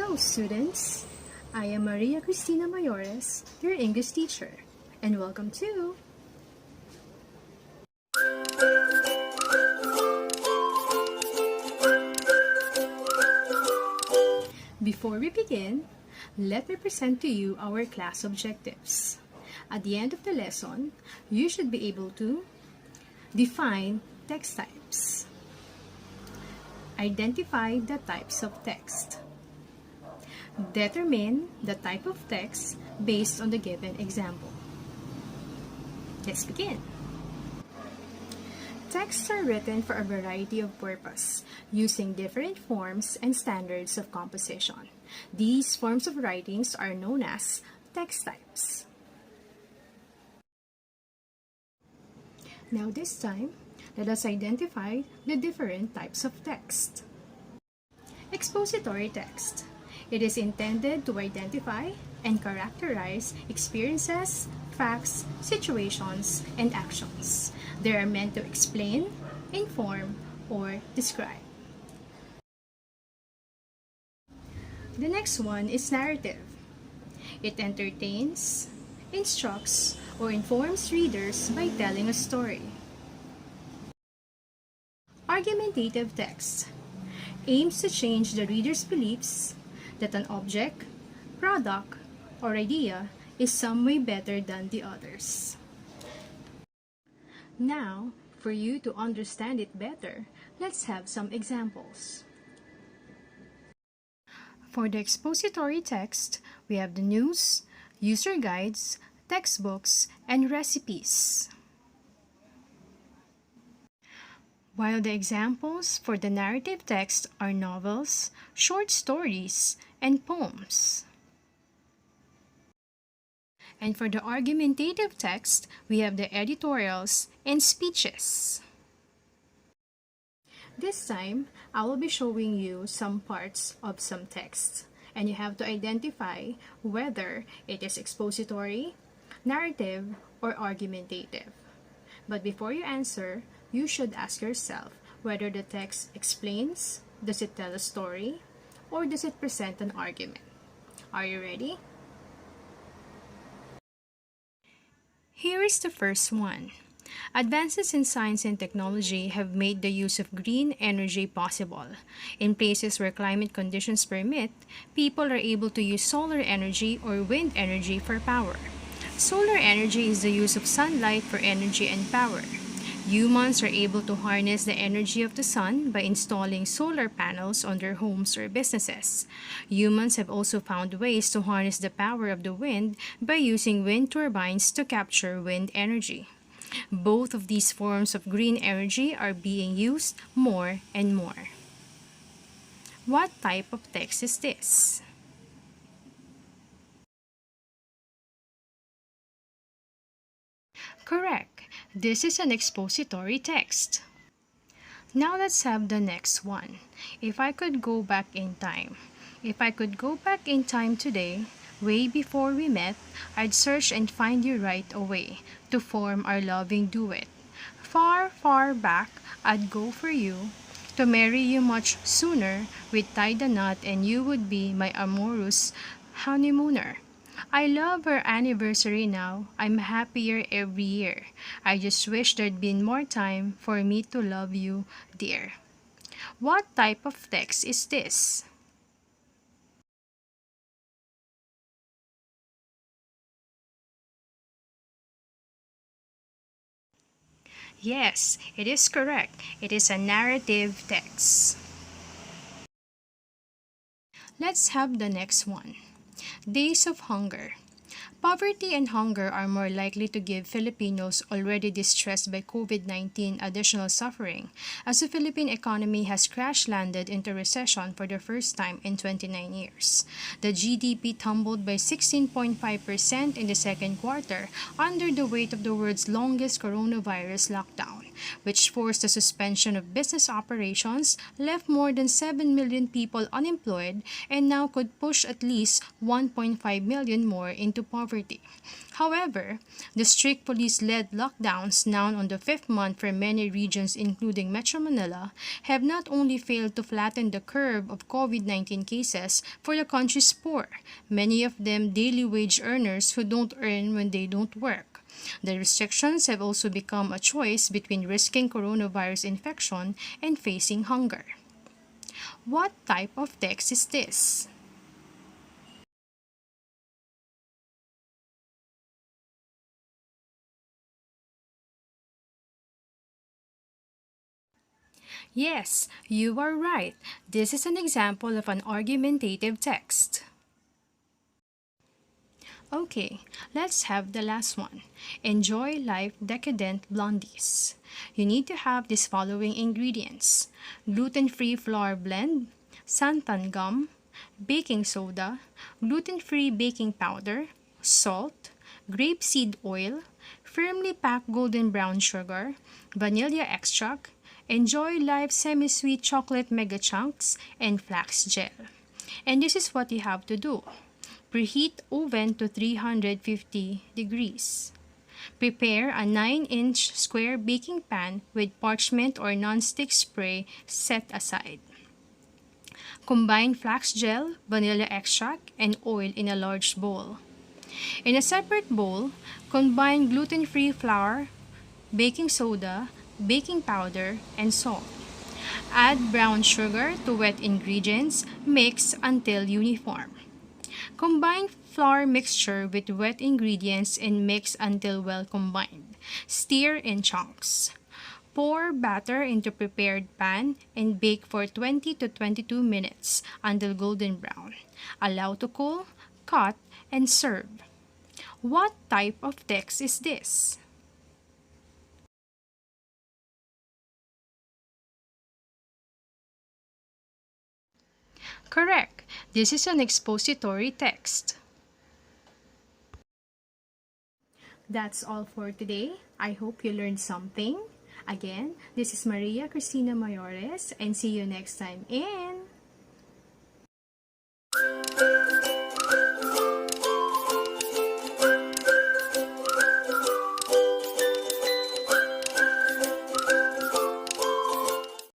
Hello students, I am Maria Cristina Mayores, your English teacher, and welcome to Before we begin, let me present to you our class objectives. At the end of the lesson, you should be able to define text types, identify the types of text, determine the type of text based on the given example. Let's begin. Texts are written for a variety of purposes, using different forms and standards of composition. These forms of writings are known as text types. Now this time, let us identify the different types of text. Expository text. It is intended to identify and characterize experiences, facts, situations, and actions. They are meant to explain, inform, or describe. The next one is narrative. It entertains, instructs, or informs readers by telling a story. Argumentative text aims to change the reader's beliefs that an object, product, or idea is some way better than the others. Now, for you to understand it better, let's have some examples. For the expository text, we have the news, user guides, textbooks, and recipes. While the examples for the narrative text are novels, short stories, and poems. And for the argumentative text, we have the editorials and speeches. This time, I will be showing you some parts of some text, and you have to identify whether it is expository, narrative, or argumentative. But before you answer, you should ask yourself whether the text explains, does it tell a story, or does it present an argument? Are you ready? Here is the first one. Advances in science and technology have made the use of green energy possible. In places where climate conditions permit, people are able to use solar energy or wind energy for power. Solar energy is the use of sunlight for energy and power. Humans are able to harness the energy of the sun by installing solar panels on their homes or businesses. Humans have also found ways to harness the power of the wind by using wind turbines to capture wind energy. Both of these forms of green energy are being used more and more. What type of text is this? Correct. This is an expository text. Now let's have the next one. If I could go back in time. If I could go back in time today, way before we met, I'd search and find you right away to form our loving duet. Far, far back, I'd go for you to marry you much sooner. We'd tie the knot and you would be my amorous honeymooner. I love our anniversary now. I'm happier every year. I just wish there'd been more time for me to love you, dear. What type of text is this? Yes, it is correct. It is a narrative text. Let's have the next one. Days of hunger. Poverty and hunger are more likely to give Filipinos already distressed by COVID-19 additional suffering, as the Philippine economy has crash-landed into recession for the first time in 29 years. The GDP tumbled by 16.5% in the second quarter under the weight of the world's longest coronavirus lockdown. which forced the suspension of business operations, left more than 7 million people unemployed, and now could push at least 1.5 million more into poverty. However, the strict police-led lockdowns, now on the fifth month for many regions including Metro Manila, have not only failed to flatten the curve of COVID-19 cases for the country's poor, many of them daily wage earners who don't earn when they don't work. The restrictions have also become a choice between risking coronavirus infection and facing hunger. What type of text is this? Yes, you are right. This is an example of an argumentative text. Okay, let's have the last one. Enjoy life decadent blondies. You need to have these following ingredients: gluten-free flour blend, santan gum, baking soda, gluten-free baking powder, salt, grapeseed oil, firmly packed golden brown sugar, vanilla extract, Enjoy Life semi-sweet chocolate mega chunks, and flax gel. And this is what you have to do. Preheat oven to 350 degrees. Prepare a 9-inch square baking pan with parchment or non-stick spray set aside. Combine flax gel, vanilla extract, and oil in a large bowl. In a separate bowl, combine gluten-free flour, baking soda, baking powder, and salt. Add brown sugar to wet ingredients, mix until uniform. Combine flour mixture with wet ingredients and mix until well combined. Stir in chunks. Pour batter into prepared pan and bake for 20 to 22 minutes until golden brown. Allow to cool, cut, and serve. What type of text is this? Correct. This is an expository text. That's all for today. I hope you learned something. Again, this is Maria Cristina Mayores, and see you next time in